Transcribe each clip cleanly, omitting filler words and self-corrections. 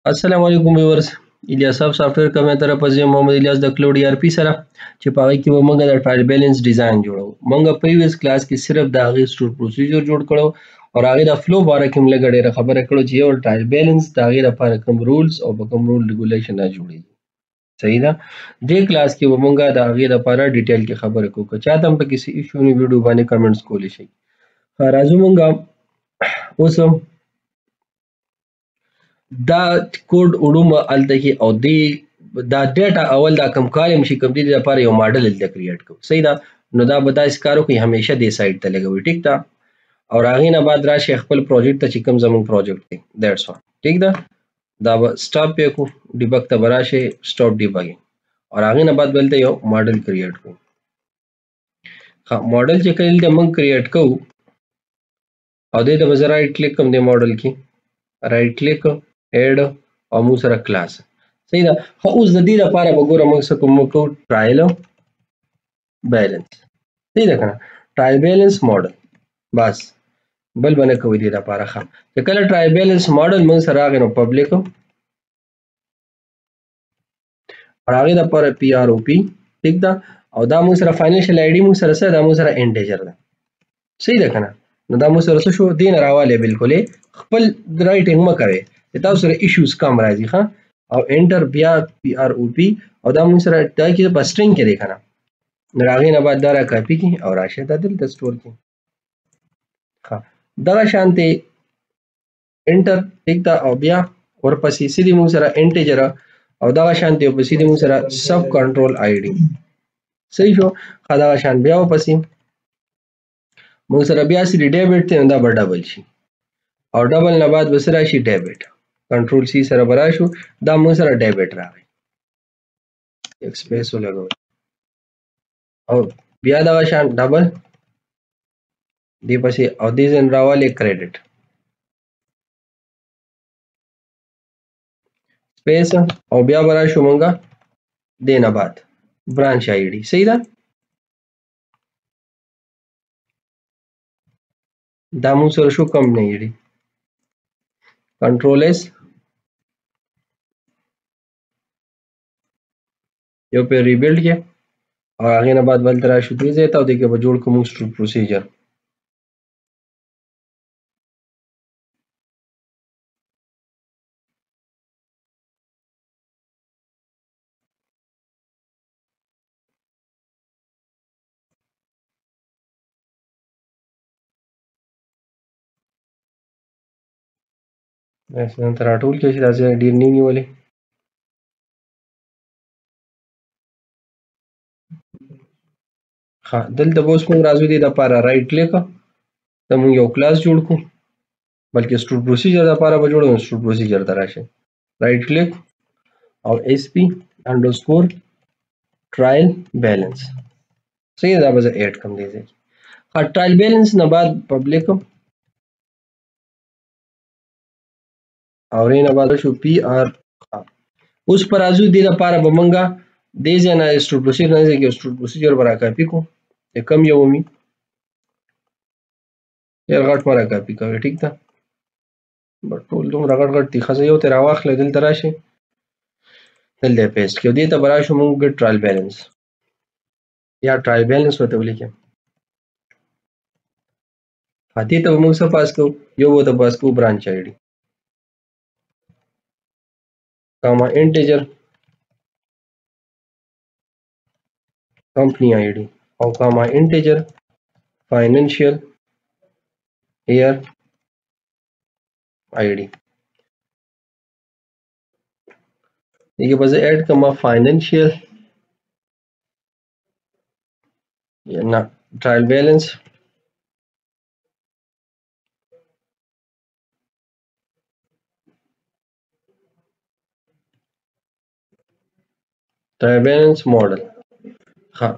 السلام علیکم ویورز. الیاس صاحب سافټویر کومه طرف از محمد الیاس د کلوډ ار پی سره چې په هغه کې به موږ د ټرایل بیلنس ډیزاین جوړو. موږ پریویس کلاس کې صرف د هغه سټور پروسیجر جوړ کړو او هغه د فلو باره کې موږ ډیره خبره کړو چې یو ټرایل بیلنس د هغه لپاره کوم رولز او په کوم رول ریګولیشن نه جوړیږي. صحیح ده. دې کلاس کې به موږ د هغه لپاره ډیټیل کې خبره کوو. که چاته هم په کسی ایشو نه ویډیو باندې کمنټس کولی شي. راځو موږ اوس دا کوډ وړومه الته کې او دی دا ډیټا اول دا کم کالم شي کوم دي لپاره یو ماډل دلته کریټ کوو. صحیح ده. نو دا به داسې کارو کوي همیشه دې سایت ته لګوي. ټیک ده. او هغې نه بعد راشي خپل پروجیکټ ته چې کوم زموږ پروجیکټ دی دیټس وان. ټیک ده. دا به سټاپ پې کو ډیبګ ته به راشي سټاپ ډیبګینګ او هغې نه بعد بلته یو ماډل کریټ کوو. ماډل چې کله دلته موږ کریټ کوو او دې ته به زه رایټ کلیک کوم دې ماډل کې رایټ کلیک ایډ او موږ سره کلاس. صحیح ده. خو اوس د دې لپاره به ګوره موږ څه کوو ټرایل بیلنس. صحیح ده کنه. ټرایل بیلنس ماډل بس بل به نه کوي دې لپاره. ښه چې کله ټرایل بیلنس ماډل موږ سره راغی نو پبلیک او هغې لپاره پی آر او پی. ټیک ده. او دا موږ سره فاینانشل آی ډي موږ سره څه دا موږ سره انټیجر ده. صحیح ده کنه. نو دا موږ سره څه شو دې نه راوالی بالکل خپل رایټینګ مه کوئ چې تاسو سره ایشوز کم راځي. ښه او انټر بیا پی آر او پی او دا موږ سره دا کې په سټرینګ کې دی کنه. نو هغې نه بعد دا را کاپي کړي او راشه دا دلته سټور کړي. ښه دغه شانتې انټر ټیک ده او بیا ورپسې څه دي موږ سره انټیجر او دغه شانتې ورپسې دي موږ سره سب کنټرول آی ډي. صحیح شو. ښه دغه شان بیا ورپسې موږ سره بیا چې ډیبټ دی نو دا به ډبل شي او ډبل نه بعد به څه راشي ډیبټ. کنټرول سی سره به راشو دا موږ سره ډیبټ راغی. یک سپیس ولګوئ او بیا دغه شان ډبل دې پسې او دې ځین راوالی کریډټ سپیس او بیا به راشو مونږه دې نه بعد برانچ آی ډي. صحیح ده. دا موږ سره شو کمپنی آی ډي کنټرول ایس یو پې ریبیلډ کې او هغې نه بعد بلته راشو دې ځای ته او دې کې به جوړ کړو موږ سټور پروسیجر. دلته راټول کړئ چې دا ځای ډېر نه نیولې. ښه دلته به اوس موږ راځو دې دپاره رایټ کلیک ته موږ یو کلاس جوړ کړو بلکې سټور پروسیجر دپاره به جوړو نو سټور پروسیجر ته راشئ رایټ کلیک او ایس پی انډرسکور ټرایل بیلنس. صحیح ده. دا به زه ایډ کړم دې ځای کې. ښه ټرایل بیلنس نه بعد پبلیک او هغې نه بعد شو پی آر. اوس په راځو دې لپاره به موږ دې ځای نه سټور پروسیجر نه ځای کې سټور پروسیجر به راکاپي کړو چې کم یو ومي ډېر غټ مه راکاپي کوئ. ټیک ده. ټول دومره غټ غټ دي. ښه زه یو تی راواخلئ دلته راشئ دلته یې پیسټ کړئ. دې ته به راشو موږ ټرایل بیلنس یا ټرایل بیلنس ورته ولیکئ. دې ته به موږ څه پاس کوو یو به ورته پاس کوو برانچ آی ډي کاما انټیجر کمپنی آی ډي او کاما انټیجر فاینانشل ایئر آی ډي. دې کې به زه ایډ کړم فاینانشل نه ټرایل بیلنس ټرایل بیلنس ماډل. ښه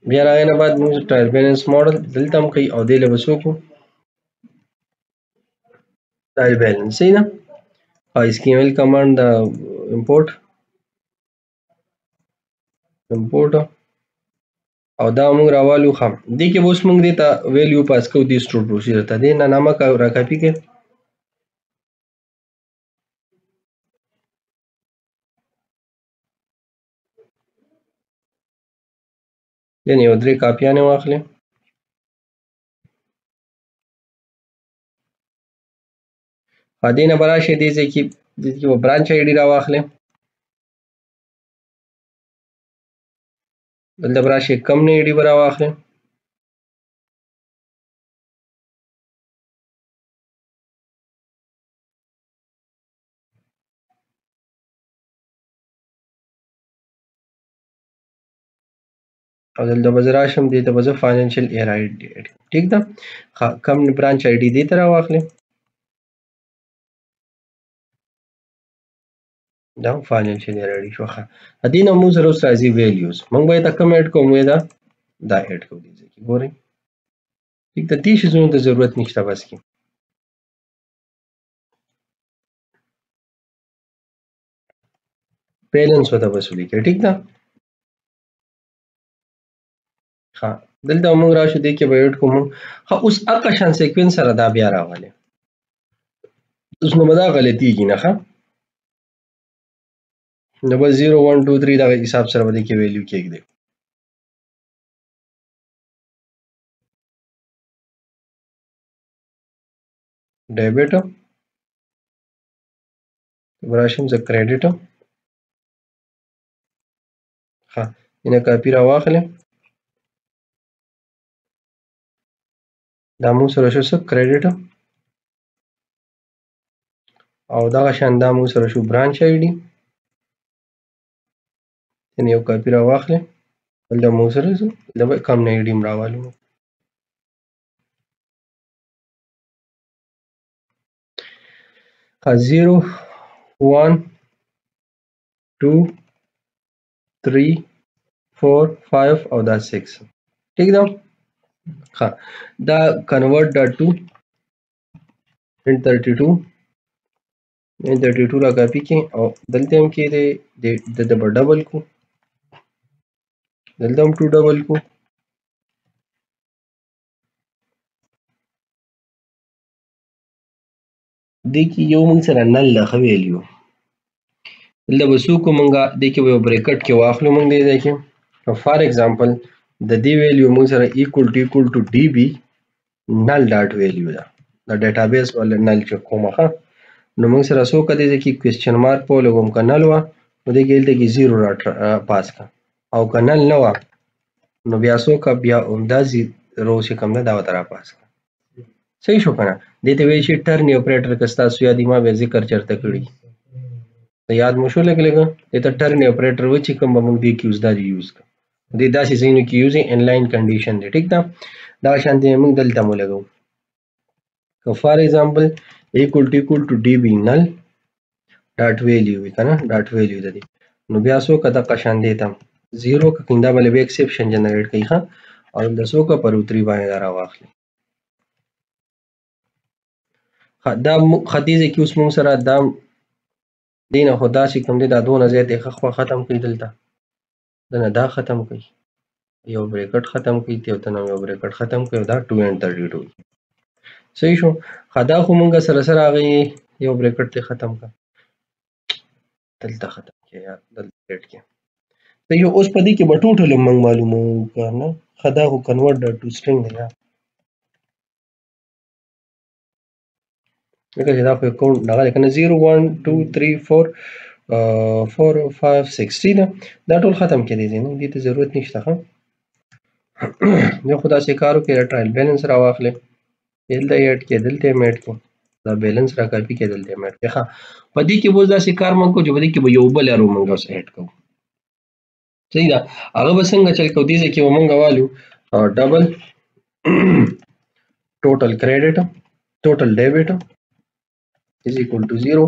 بیا هغې نه بعد موږ ټرایل بیلنس ماډل دلته هم کوي او دې له به څه وکړو ټرایل بیلنس. صحیح ده. اس کیو ایل کمانډ د امپورټ او دا موږ راوالو. ښه دې کې به اوس موږ دې ته ویلیو پاس کوو دې سټور پروسیجر ته. دې نه نامه راکاپي کړئ یعنې یو 3 کاپیانې واخلئ. دې نه به راشئ دې ځای کې به برانچ آی ډي راواخلئ. دلته به راشئ کمپنۍ آی ډي به راواخلئ. او دلته به زه راشم دې ته به زه فاینانشل ایر آی ډي اډ کړم. ټیک ده. کم برانچ آی ډي دې ته راواخلئ. دا فاینانشل ایر آی ډي شو. دې نه موږ سره اوس راځي ویلیوز. موږ به یې ته کوم اډ کوو؟ موږ یې دا اډ کوو دې ځای کې. ګورئ ټیک ده. دې شیزونو ته ضرورت نشته بس کې. بیلنس ورته بس ولیکئ. ټیک ده. ها دلته موږ راشو دې کې به اډ کوو موږ. ها اوس هغه شان سیکوینس سره دا بیا راغلی. اوس نو به دا غلطیږي نه ښه. نو بس 0 1 2 3 دغه حساب سره به دې کې ویلیو کېږدئ. ډیبټ راشم زه کریډټ. ها اینه کاپی را واخلئ. دا موږ سره شو څه کریډټ او دغه شان دا موږ سره شو برانچ آی ډي. یعنې یو کاپی را واخلئ. دلته موږ سره دلته به کمپنۍ آی ډي هم راوالو. 0 1 2 3 4 5 او دا 6. ټیک ده. ها دا کنورټ ډاټ ټو ان 32 ان 32 را کاپی کړئ او دلته هم کې د ډبل کو. دلته هم 2 ډبل کو. دې کې یو موږ سره نل ده ښه ویلیو. دلته به څه وکړو موږ دې کې به یو بریکټ کې واخلو موږ دې ځای کې. فار ایگزامپل د دې ویلیو موږ سره ایکول ټو ډي بي نل ډاټ ویلیو ده. د ډیټابیس والا نل چې کومه ښه. نو موږ سره څو که دې ځای کې کوېسچن مارک په ولګوم که نل وه نو دې کې دلته کې 0 را پاس کړه او که نل نه وه نو بیا څو که بیا همدا رو چې کوم ده دا ورته را پاس کړه. صحیح شو که نه. دې ته ویل شي ټرن اپریټر که ستاسو یاد وي ما بیا ذکر چېرته کړي. یاد مو شو لږ لږه. دې ته ټرن اپریټر وایي چې کوم به موږ دې کې اوس دا یوز کړو. دې داسې ځایونو کې یوز انلاین کنډیشن دی. ټیک ده. دغه شانتې موږ دلته مو لګوو. که فار ایگزامپل equal to db null dot value وي کنه dot value ده دي نو بیا څو که دغه شان دی ته 0 که دا بل به ایکسپشن جنریټ کوي ښه او د څو که پر اتری باندې دا راواخلي. دا خدیزه کې اوس موږ سره دا دینه خدا چې کوم دی دا دونه زیات خو ختم کړي دلته دنه دا ختم کړي یو بریکټ ختم کړي ته ته یو بریکټ ختم کړي دا 2 and 32 صحیح شو. خدا خو مونږ سره سره غي یو بریکټ ته ختم کړ دلته ختم کړي یار دلته ډیټ کې ته یو اوس په دې کې به ټوټل مونږ معلومو کنه خدا خو کنورټ ټو سټرینګ دی یار لکه دا خو کوم دغه کنه 0 1 2 3 4 4 5 6 دا دا ټول ختم کړي دي نو دې ته ضرورت نشته ها یو خدا سي کارو کې ټرایل بیلنس راواخلې دلته اډ کې دلته میټ کې دا بیلنس را کاپی کې دلته میټ کې ها په دې کې وځه سي کار مونږ کو چې په دې کې به یو بل ارو مونږ اوس اډ کوو صحیح ده هغه به څنګه چل کو دي چې مونږ والو ډبل ټوټل کریډټ ټوټل ډیبټ is equal to 0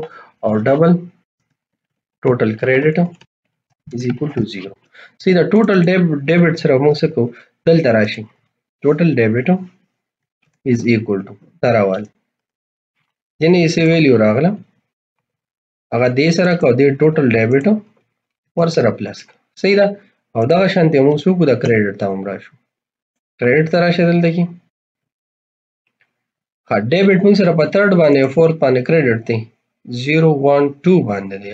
or double total credit is equal to 0. See the total debit سره موږ څه کوو دلته راشي total debit is equal to تراوال یعنی یې ویلیو راغله هغه دې سره کو دې total debit ور سره پلس صحیح ده او دغه شانتي موږ څه کوو د کریډټ ته هم راشو کریډټ ته راشه دلته کې ها ډیبټ موږ سره په تھرد باندې فورث باندې کریډټ دی 0 1 2 باندې دی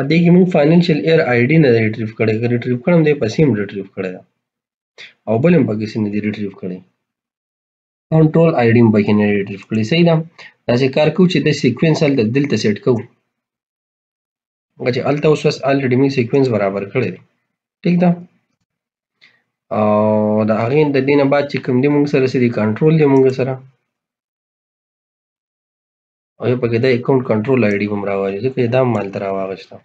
دې کې موږ فاینانشل ایر آی ډي نه ریټریو کړی، که ریټریو کړم دی پسې هم ریټریو کړی ده او بل هم پکې نه دی ریټریو کړی، کنټرول آی ډي هم پکې نه ریټریو کړی. صحیح ده. داسې کار کوو چې د سیکوینس هلته دلته سیټ کوو، هغه چې هلته اوس الریډي موږ سیکوینس برابر کړی دی. ټیک ده. او د هغې د دې نه بعد چې کوم دی موږ سره څه دی کنټرول دی موږ سره، او یو پکې د اکاونټ کنټرول آی ډي هم راوالي، ځکه دا هم هلته راواغېسته.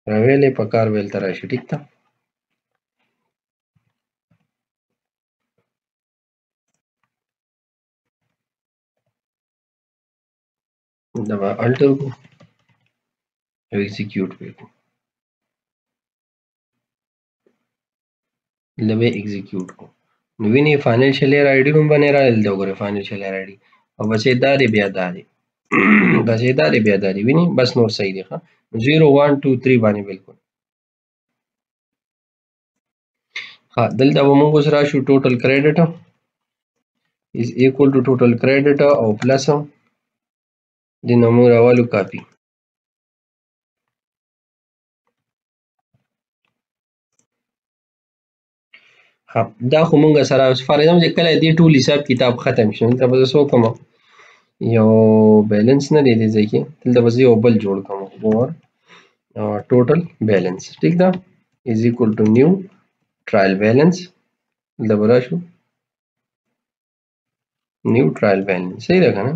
راویلی پکار به هلته راشي. ټیک ده. دا به الټر کو او ایگزیکیوټ به کو، دا به ایگزیکیوټ کو. نو ویني فاینانشل ایر آی ډي هم باندې راغلی، دلته وګورئ فاینانشل ایر آی ډي، او بس یې دا دی بیا دا دی بس یې دا دی بیا دا دی، ویني بس نور صحیح دی. ښه 0 1 2 3 باندې بالکل. ها دلته به موږ اوس راشو ټوټل کریډټ is equal to total credit او پلس د نومو راوالو کاپی. ها دا خو موږ سره فار ایگزامپل چې کله دې ټول حساب کتاب ختم شي دلته به زه څه وکړم، یو بیلنس نه دی دې ځای کې، دلته به زه یو بل جوړ کړم اور ټوټل بیلنس. ټیک ده. is equal to new trial balance، دلته به راشو نیو ټرایل بیلنس. صحیح ده که نه.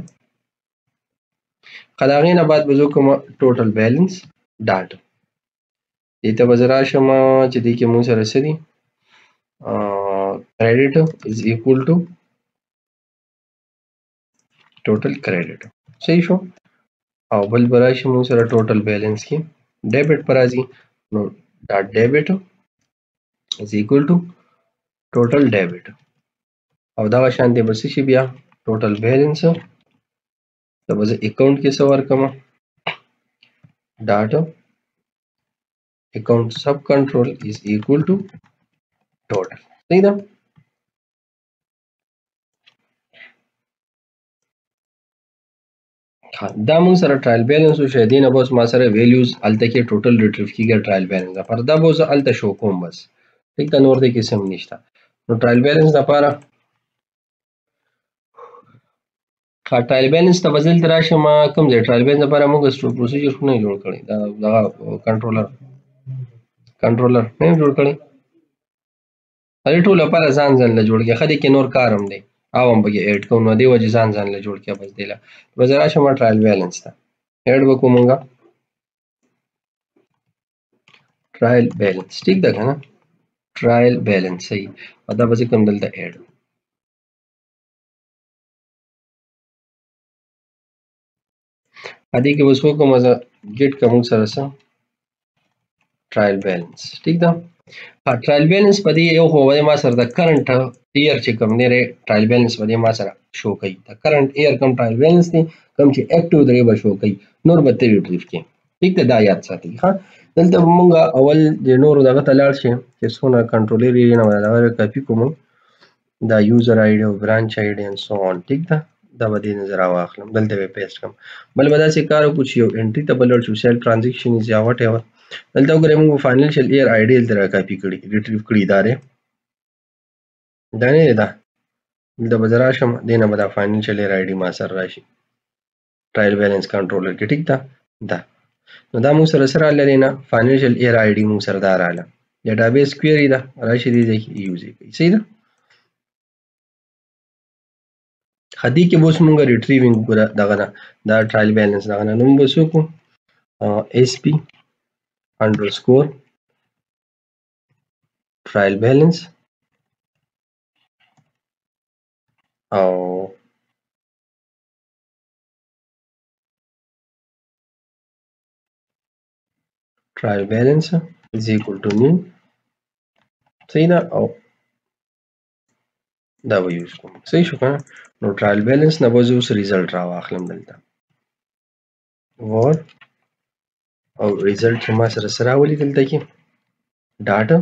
د هغې نه بعد به زه وکړم ټوټل بیلنس ډاټ، دې ته به زه راشم چې دې کې مونږ سره څه دي کریډټ از ایکول ټو ټوټل کریډټ. صحیح شو. او بل به راشي مونږ سره ټوټل بیلنس کې ډیبټ په راځي، نو ډاټ ډیبټ از ایکول ټو ټوټل ډیبټ، او دغه شانتې به څه شي بیا ټوټل بیلنس ته به زه اکاونټ کې څه ورکړم ډاټ account sub control is equal to total. صحیح ده. دا موږ سره ټرایل بیلنس وشو، دې نه بس ما سره ویلیوز هلته کې ټوټل ریټریو کېږي ټرایل بیلنس لپاره، دا به زه هلته شو کوم بس. ټیک ده. نور دې کې څه هم نشته. نو ټرایل بیلنس لپاره ټرایل بیلنس ته به زه دلته راشم کوم ځای ټرایل بیلنس لپاره موږ پروسیجر خو نه جوړ کړی، دا دغه کنټرولر نه جوړ کړی، هغې ټول لپاره ځان له جوړ کړي. ښه دې کې نور کار هم دی او هم پکې ایډ کوم، نو دې وجې ځان له جوړ کړه. بس دې له به زه راشم ټرایل بیلنس ته ایډ به کوو مونږه ټرایل بیلنس. ټیک ده که نه. ټرایل بیلنس صحیح، او دا به زه کوم دلته ایډ دې کې به څه وکړم زه ګیټ که مونږ سره څه ټرایل بیلنس. ټیک ده. ټرایل بیلنس په دې یو خو ما سره د کرنټ ایئر چې کوم دی ټرایل بیلنس په دې ما سره شو کوي، د کرنټ ایئر کوم ټرایل بیلنس دی کوم چې اکټیو دی به شو کوي، نور به ته ریټریو کړي. ټیک ده. دا یاد ساتئ. ښه دلته به مونږ اول د نورو دغه ته لاړ شي چې څونه کنټرولر ایریا نه دغه کاپي کوم دا یوزر آی ډي او برانچ آی ډي and so on. ټیک ده. دا به دې نه زه راواخلم دلته به پیسټ کړم. بل به داسې کار وکړو چې یو انټري ته به لاړ شو سیل ټرانزیکشن یا واټ ایور، دلته وګورئ موږ فاینانشل ایر آی ډي دلته را کاپي کړي ریټریو کړي، دا دی دا نه دی دا، دلته به زه راشم دې نه به دا فاینانشل ایر آی ډي ما سره راشي ټرایل بیلنس کنټرولر کې. ټیک ده. دا نو دا موږ سره څه راغله دی نه فاینانشل ایر آی ډي موږ سره دا راغله، ډیټابیس کویري ده راشي دې ځای کې یوز یې کوي. صحیح ده. دې کې به اوس مونږ ریټریوینګ وګوره دغه نه دا ټرایل بیلنس دغه نه، نو موږ به څه وکړو ایس پي انډرسکور ټرایل بیلنس او ټرایل بیلنس is equal to new. صحیح ده. او دا به یوز کوم. صحیح شو که نه. نو ټرایل بیلنس نه به زه اوس ریزلټ راواخلم دلته وار او ریزلټ چې ما سره څه راولي دلته کې ډاټا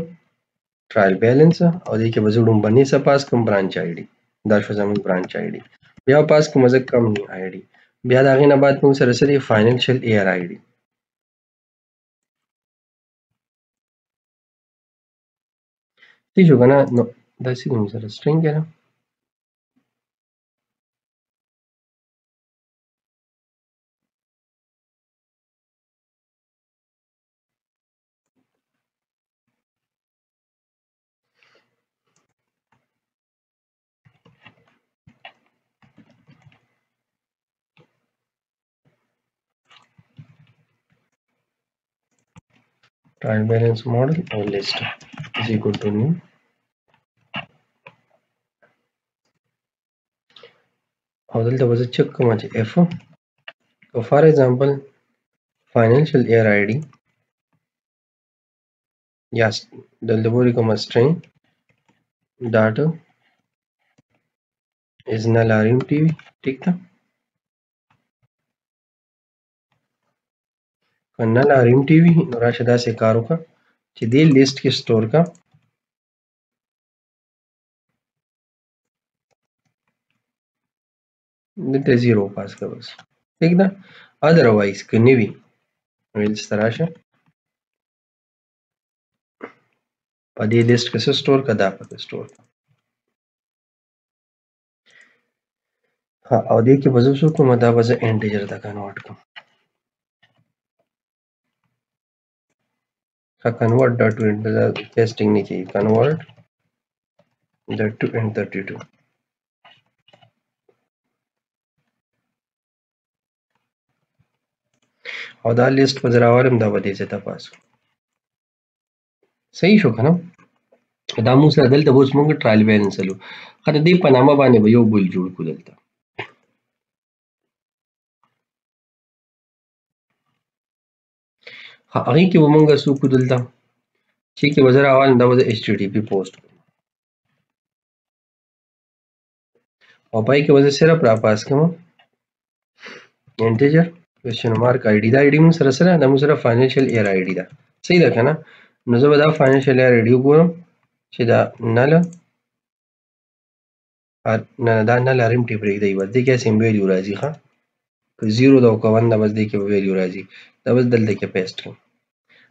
trial balance او دې کې به زه لومبني څه پاس کوم برانچ آی ډي دا شو زموږ برانچ آی ډي بیا پاس کوم زه کمپنی آی ډي بیا د هغې نه بعد موږ سره څه دی فاینانشل ایئر آی ډي ٹھیک شو که نه نو داسې دی موږ سره سټرینګ کې ده trial balance model or list is equal to new او دلته به زه چک کوم چې اف فار ایگزامپل financial year ID yes دلته پورې کوم string data is null RMTV ٹھیک ده که null RMTV نو راشه داسې کار وکړه چې دې لیست کې سٹور کا دلته 0 پاس کا بس ٹھیک ده otherwise که نه وي نو دلته راشه په دې لیست کې څه سٹور کا دا پکې سٹور ها او دې کې به زه څه کوم دا به زه انټیجر ته کنورټ کوم convert that to int the testing नहीं चाहिए convert that to int 32 और دا लिस्ट पर जरा और دا बदे से तपास सही شو کنه دا موږ سره دلته اوس موږ ټرایل بیلنس لرو خاطر دې په نامه باندې به یو بل جوړ کو دلته هغه کې به موږ سو کو دلته چې کې وزر اول دا به HTTP پوسټ او پای کې وزر صرف را پاس کوم انټیجر کوېسچن مارک آی ډي دا آی ډي موږ سره سره دا موږ سره فاینانشل ایئر آی ډي دا صحیح ده کنه نو زه به دا فاینانشل ایئر آی ډي وګورم چې دا نل نه دا نل ار ام ټي پرېږدئ بس دې کې سیم ویلیو راځي ښه که 0 دا او که 1 دا بس دې کې به ویلیو راځي دا بس دلته کې پیسټ کړم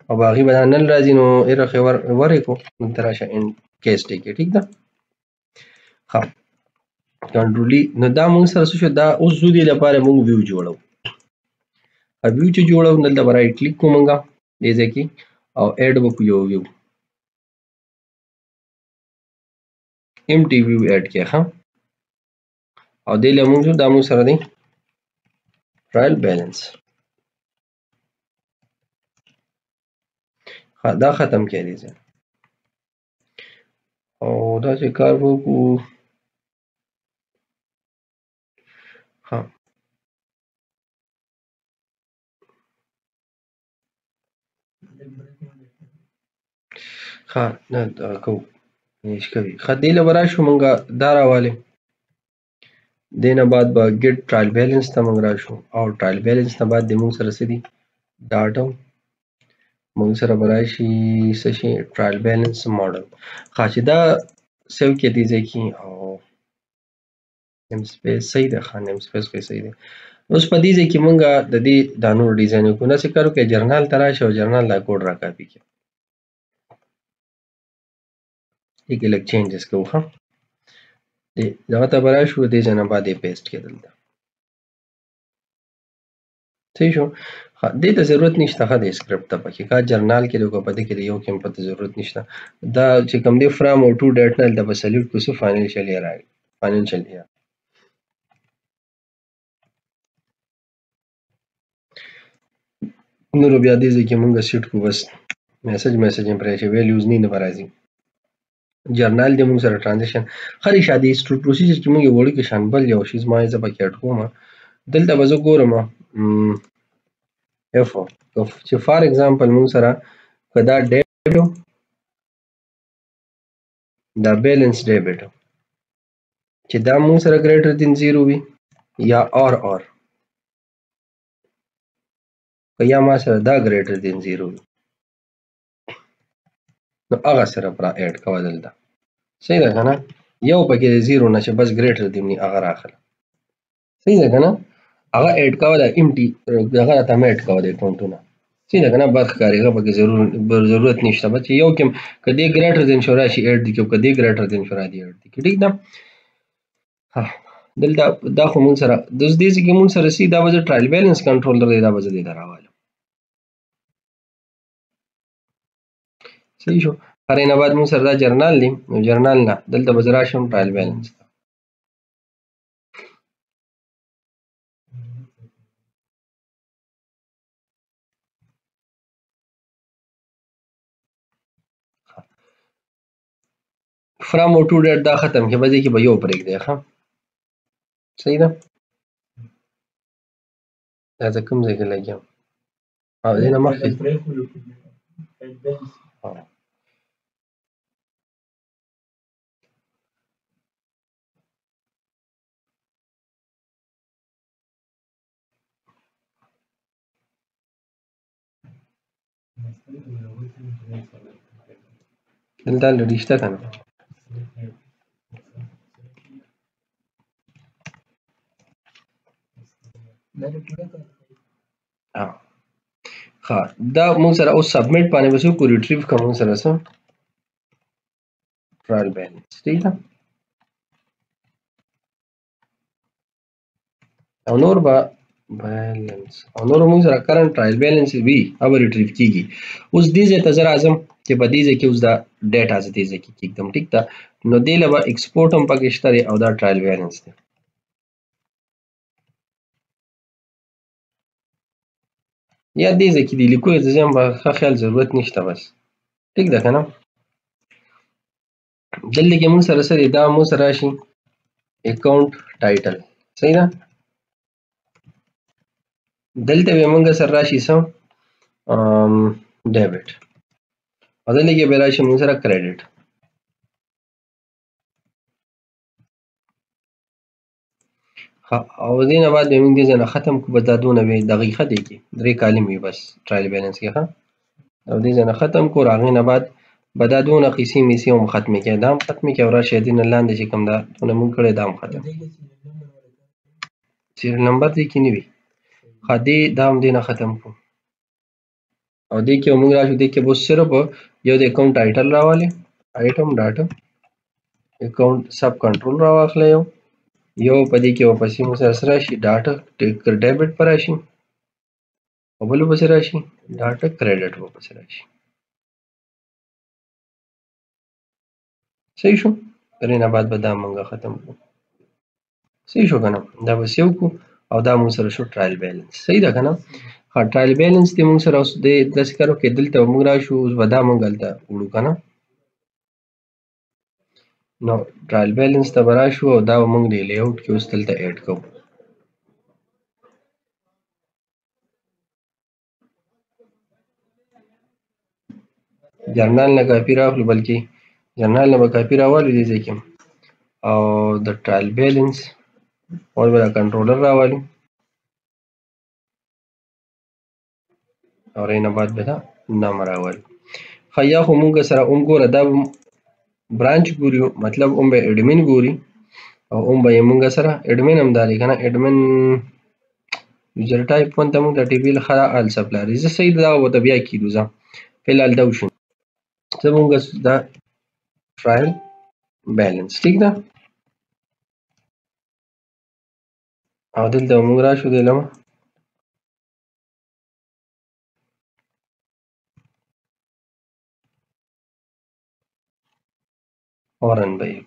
او باقي به دا نل راځي نو ایرخ یې ورې کړو دلته راشه ان کیس ټی کې ټیک ده ښه کنټرولي نو دا موږ سره څه شو دا اوس زو دې لپاره موږ ویو جوړو ویو چې جوړو دلته به رایټ کلیک کوو موږ دې ځای کې او ایډ وکړو یو ویو ام ټي ویو ایډ کې ښه او دې له موږ دا موږ سره دی ټرایل بیلنس دا ختم کړی دی او دا چې کار وکړو ها ها نه کو نش کوي خدي له وراشو مونږه دا راواله دینه بعد با ګیټ ټرایل بیلنس ته مونږ راشو او ټرایل بیلنس نه بعد د مونږ سره سدي ډاټا مونږ سره براشي سشي ټرایل بیلنس ماډل خاصه دا سیو کې دي ځکه او نیم سپیس صحیح ده خان نیم سپیس کې صحیح ده اوس په دې ځکه مونږه د دې دانو ډیزاین کو نه څه کارو کې جرنال تراشه او جرنال لا کوډ را کاپی کې یک لک چینجز کوو ښه دغه ته به راشو دې ځای نه بعد یې پیسټ کړئ دلته صحیح شو دې ته ضرورت نشته ښه د سکرپټ ته پکې کا جرنال کې د په دې کې د یو کې په ضرورت نشته دا چې کوم دی فرام او ټو ډیټ نه د به سلیوټ کو څه فاینانشل ایئر راغی فاینانشل ایئر نو بیا دې ځای کې مونږ سیټ کو بس میسج امپریشن ویلیوز نه راځي جرنال دې موږ سره ترانزیشن خري شادي سټور پروسیجر کې موږ وړو کې شان بل یو شی زما یې پکې اټ کوم دلته به زه ګورم اف چې فار ایگزامپل موږ سره کدا ډیبټ دا بیلنس ډیبټ چې دا موږ سره ګریټر دین 0 وي یا اور یا ما سره دا ګریټر دین 0 وي نو هغه سره پر اډ کوه دلته. صحیح ده کنه؟ یو پکې د زیرو نه چې بس ګریټر دین هغه راغله. صحیح ده کنه؟ هغه اډ کوه د امټي هغه راته مه اډ کوه د اکاونټونه. صحیح ده کنه؟ بد ښکاري هغه پکې ضرورت نشته. بس یو کې که دې ګریټر دین شو راشي اډ دي کړو، که دې ګریټر دین شو را دي اډ دي کړي. ټیک ده؟ ها دلته دا خو مونږ سره د دې ځکه مونږ سره سي دا به زه ټرایل بیلنس کنټرولر دی دا به زه دې ته راوالم. صحیح شو؟ هر نه بعد مونږ سره دا جرنال دی نو جرنال نه دلته به زه راشم ټرایل بیلنس ته. فرام او ټو ډیټ دا ختم کې به دې کې به یو پرېږدی. ښه صحیح ده؟ دا زه کوم ځای کې لګیا یم؟ او دې نه مخکې دلته الریډي شته که نه؟ ښه دا مونږ سره اوس سبمیټ باندې به څه وکړو ریټریو که مونږ سره څه ټرایل بیلنس. ٹھیک ده؟ او نور به بیلنس او نور مونږ سره کرنٹ ټرایل بیلنس وي او به ریټریو کیږي. اوس دې ځای ته زه راځم چې په دې ځای کې اوس دا ډیټا زه دې ځای کې کیږدم. ټیک ده؟ نو دې له به ایکسپورټ هم پکې شته دی او دا ټرایل بیلنس دی. یا دې ځای کې دې لیکو زه یم ښه خیال ضرورت نشته بس. ټیک ده که نه؟ دلته کې مونږ سره څه دی دا مونږ سره راشي اکاونټ ټایټل. صحیح ده؟ دلته به مونږ سره راشي څه ډیبټ او دلته کې به راشي مونږ سره کریډټ. او دې نه بعد به مونږ دې ځای نه ختم کړو. بس دا دونه وي دغې ښه دی کې 3 کالم وي بس ټرایل بیلنس کې. ښه او دې ځای نه ختم کړو. هغې نه بعد به دا دونه قیسې میسې هم ختمې کړي دا هم ختمې کړي او راشي دې نه لاندې چې کوم دا دونه مونږ کړی دا هم ختم. سیریل نمبر دې کې نه وي. ښه دې دا هم دې نه ختم کړو او دې کې مونږ راشو دې کې به صرف یو د اکاونټ ټایټل راوالې آیټم ډاټا اکاونټ سب کنټرول راواخلئ یو په دې کې ورپسې مونږ سره څه راشي ډاټا ډیبټ به راشي او بل ورپسې راشي ډاټا کریډټ ورپسې راشي. صحیح شو؟ درې نه بعد به دا مونږ ختم کړو. صحیح شو که نه؟ دا به سیو کړو او دا مونږ سره شو ټرایل بیلنس. صحیح ده که نه؟ ها ټرایل بیلنس دې مونږ سره اوس داسې کارو کې دلته به مونږ راشو اوس به دا مونږ هلته وړو که نه. نو ټرایل بیلنس ته به راشو او دا به مونږ د لی اوټ کې اوس دلته ایډ کوو. جرنال نه کاپي رااخلو بلکې جرنال نه به کاپي راوالو دې ځای کې او د ټرایل بیلنس اور به دا کنټرولر راوالو او هغې نه بعد به دا نام راوالو. ښه یا خو مونږ سره اوم ګوره دا برانچ ګوري مطلب اوم به اډمین ګوري او اوم به یې مونږ سره اډمین هم دا دی که نه اډمین یوزر ټایپ ون ته مونږ ته ټي پي ښه ال سپلایر زه صحیح دا ورته بیا کیدو ځه فلحال دا وشو زه مونږ دا ټرایل بیلنس. ټیک ده؟ او دلته به مونږ راشو دې لمه فورن به یې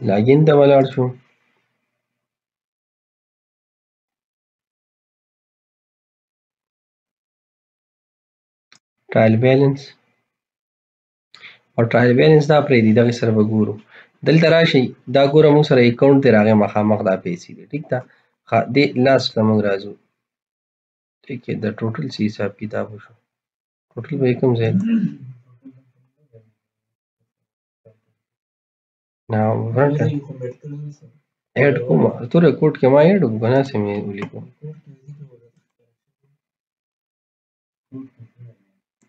لاګین ته ولاړ شو ټرایل بیلانس او ټرایل بیلانس دا پرې دی دغه سره به ګورو دلته راشي دا ګوره موږ سره اکاونټ دی راغی مخامخ دا پیسې دي ټیک ده دې لاس ته موږ راځو ټیک ہے د ټوټل سی حساب کتاب وشو ټوټل به کوم ځای نه فرنٹ ایډ کوم تو ریکورډ کې ما ایډ وګڼا سمې ولیکو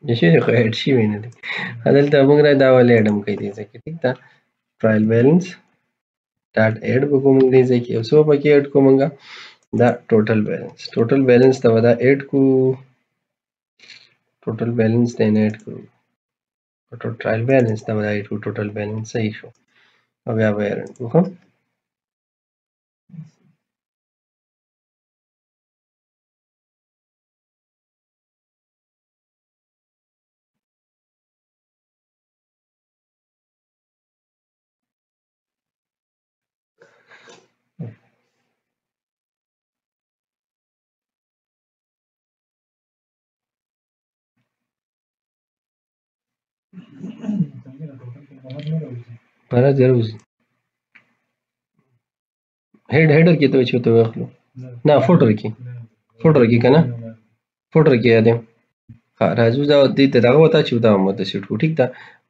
نشي خو ایډ شي ویني دي دلته موږ را دا ولې اډم کوي دي ځکه ټیک ده ټرایل بیلانس ډاټ ایډ وکوم دي ځکه اوس په کې ایډ کومګه دا ټوټل بیلانس دا ودا ایډ کو ټوټل بیلانس ته نه ایډ کړو ټرایل بیلانس دا ودا ایډ کو ټوټل بیلانس صحیح شو او بیا به ایرن کوم para ضرور هیډر کې ته چې ته واخلو نه فوټر کې کنه فوټر کې یادم راځو دا دې ته دغه وتا چې دا مو د سیټ کو ټیک ده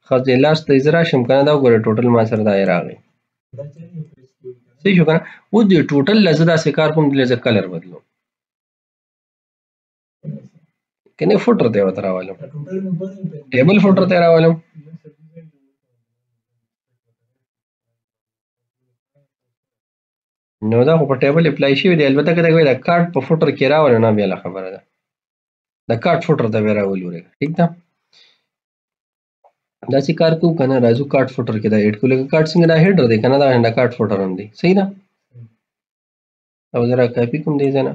خاصه لاست ته زرا شم کنه دا ګوره ټوټل ما سره دا راغی صحیح شو کنه و دې ټوټل لزدا سه کار کوم لزه کلر بدلو کنه فوټر ته وته راوالم ټیبل فوټر ته راوالم نو دا خو په ټیبل اپلای شي دی البته کله دا کارت په فوټر کې راول نه بیا خبره ده د کارت فوټر ته راولو ټیک ده دا چې کار کو کنه راځو کارت فوټر کې دا ایډ کو لکه کارت څنګه دا هیډر دی کنه دا هنده کارت فوټر هم دی صحیح ده او زرا کاپی کوم دی ځنه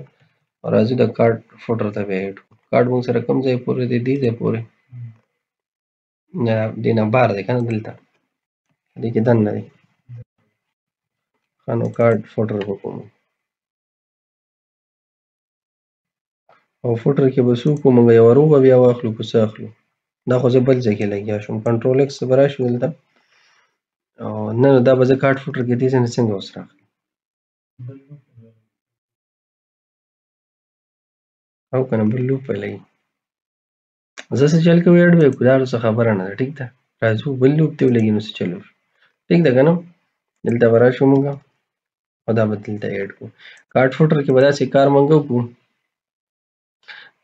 راځو د کارت فوټر ته ایډ کارت مون سره کوم ځای پورې دی ځای پورې نه دینه بار دی کنه دلته دې کې دنه دی خانو کارت فوټر وکوم او فوټر کې به سو کوم یو ورو بیا واخلو کو څه اخلو دا خو زه بل ځای کې لګیا شم کنټرول ایکس برا شو دلته او نه دا به زه کارت فوټر کې دې څنګه اوس راغلی او کنه بل لوپ لګي زه څه چل کوي اډ به کولار څه خبره نه ټیک ده راځو بل لوپ ته لګي نو څه چلو ټیک ده کنه دلته برا شو موږ او دا بدل ته اډ کو کارت فوټر کې به دا څه کار منګو کو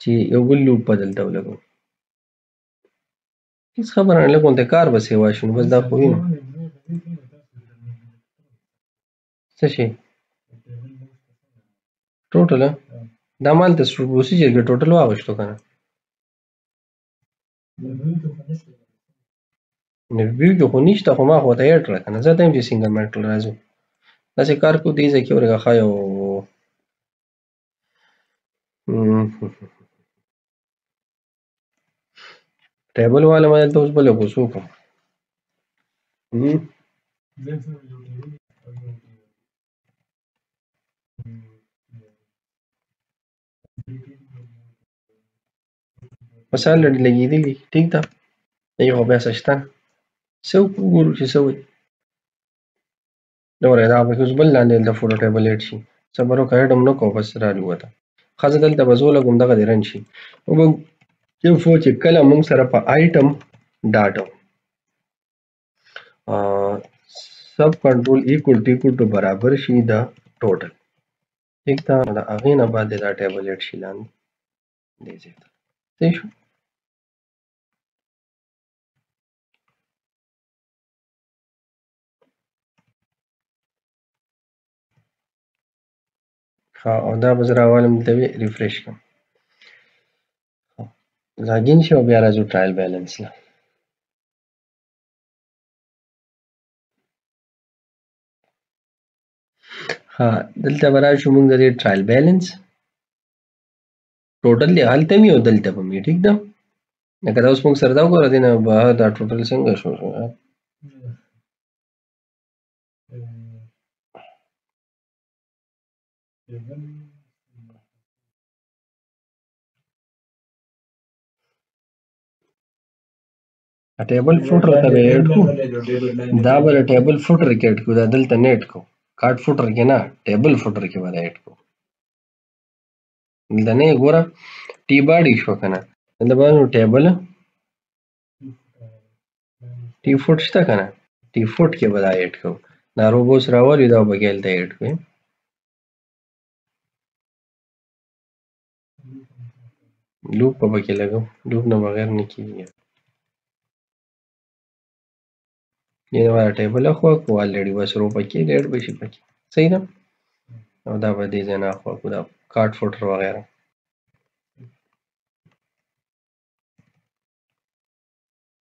چې یو بل لوپ بدلته ولګو هیڅ خبره نه لګون ته کار به سیوا شنو بس دا خو وینم څه شي ټوټل دا مال ته پروسیجر کې ټوټل واغښتو کنه نو ویو کې خو نشته خو ما خو ته ایډ را کنه زه ته چې سنگل مټل راځو دا څه کار کو دی ځکه ورغه خایو ټیبل والا مې ته اوس بل کوسو کو مثال لګېدلی ټیک ده یو بیا شته سو ګورو چې سوي نو دا به اوس بل لاندې د فوټو ټیبل ایډ شي صبر وکړه هډم نو کو بس را لوته خزه دلته بزوله کوم دغه درن شي او یو فو چې کله موږ سره په آیټم ډاټا سب کنټرول ایکوال ټو برابر شي دا ټوټل ٹھیک ده دا هغې نه بعد دا ټیبل ایډ شي لاندې دې ځای ته صحیح شو ښه او دا به زه راوالم دلته ریفریش کړم لاګین شي او بیا راځو ټرایل بیلانس له ها دلته به راشو موږ د دې ټرایل بیلانس ټوټل دی هلته مې او دلته به مې ټیک ده لکه دا اوس موږ سره دا وګوره دی نه به دا ټوټل څنګه شو ټیبل فوټر ته به ایډ کو دا به ټیبل فوټر کې ایډ کو دا دلته نه ایډ کو کارت فوټر کې نه ټیبل فوټر کې به ایډ کو دلته نه ګوره ټی باډي شو کنه دلته به ټیبل ټی فوټ شته کنه ټی فوټ کې به ایډ کو دا روبوس راولي دا به ګل ته ایډ کو لوپ په کې لګو لوپ نه بغیر نه کیږي یعنی وایي ټیبل اخوا کو الریډي بس رو پکې ډېر بشي پکې صحیح ده او دا به دې ځای نه اخوا کو دا کارت فوټر وغیره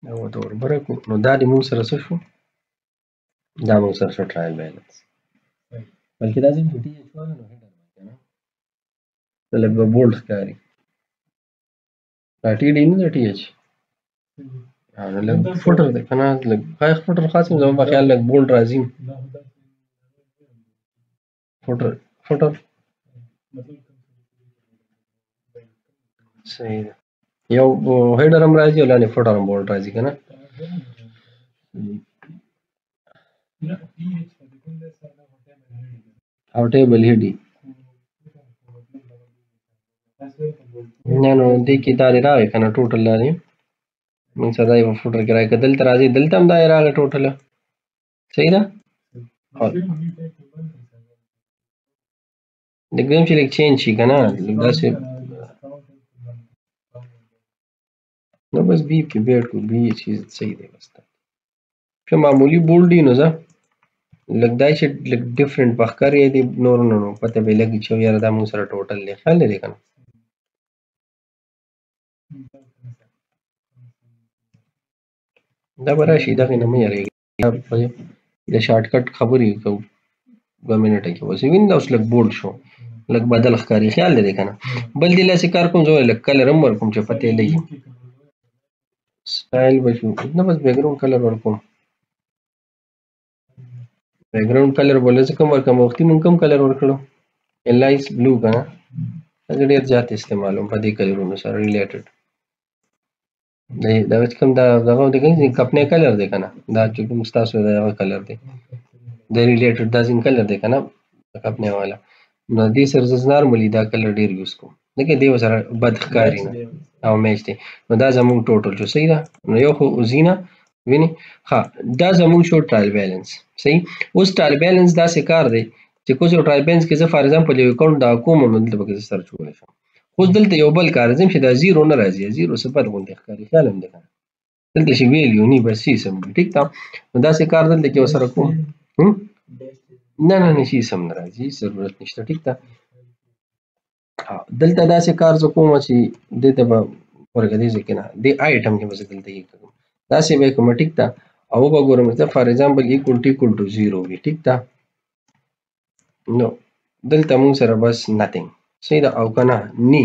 دا ورته وربره کو نو دا دې موږ سره څه شو دا موږ سره شو ټرایل بیلنس بلکې دا ځین ټي ایچ والا نو هیډر باندې نه دا لږ به بولډ ښکاري دا ټي ډي نه دا ټي ایچ نو لږ فوټر دی که نه لږ ښایست فوټر خاص یم زما په خیال لږ بولډ راځي فوټر صحیح ده یو هیډر هم راځي او لاندې فوټر هم بولډ راځي که نه او ټیبل هیډي نه نو دې کې دا دې راغی که نه ټوټل دا دی موږ سره دا یې په فوټر کې راغی که دلته راځي دلته هم دا یې راغی ټوټله صحیح ده لږ دیم چې لږ چینج شي که نه لږ داسې نو بس بی پې بیټ کړو بي چیز صحیح دی بس ښه معمولي بولډ وي نو ځه لږ دا چې لږ ډفرنټ په ښکاري دی نور نو پته به یې لګي چې یاره دا موږ سره ټوټل دی خیال لري که نه دا به راشي دغې نه مه یارېږئ د شارټ کټ خبرې کوو 2 منټه کې اوس ویني دا اوس لږ بولډ شو لږ بدل ښکاري خیال لري که نه بل دې لاسې کار کوم زه لږ کلر هم ورکوم چې پته یې لګي سټایل به شو نه بس بیکګراوند کلر ورکوم بیکګراوند کلر به لږ کم ورکړم وختي مونږ کوم کلر ورکړو الایس بلو که نه دا ډېر زیات استعمالوم په دې کلرونو سره ریلیټډ دا چې کوم دا دغه دی که کپنی کلر دی که نه دا چې کوم ستاسو د هغه کلر دی د ریلیټډ دا ځین کلر دی که نه کپنی والا نو دې سره زه نارملي دا کلر ډېر یوز کوم ځکه دې ورسره بد ښکاري نه او میچ دی نو دا زموږ ټوټل شو صحیح ده نو یو خو ځي نه ویني ها دا زموږ شو ټرایل بیلنس صحیح اوس ټرایل بیلنس داسې کار دی چې کوم یو ټرایل بیلنس کې زه فار ایگزامپل یو اکاونټ دا کوم نو دلته پکې زه سرچ کولی شم اوس دلته یو بل کار ځم چې دا زیرو نه راځي زیرو څه بد غوندې ښکاري خیال هم دی که نه دلته چې ویلیو نی بس شي سم ټیک ده نو داسې کار دلته کې ورسره کوم نه نه نه شي سم نه راځي ضرورت نشته ټیک ده دلته داسې کار زه کوم چې دې ته به ورکه دې ځای کې نه دې آیټم کې به زه دلته کې کوم داسې به یې کومه ټیک ده او وبه ګورم زه فار ایگزامپل ایکول ټو زیرو وي ټیک ده نو دلته مونږ سره بس نتنګ صحیح ده او که نه نی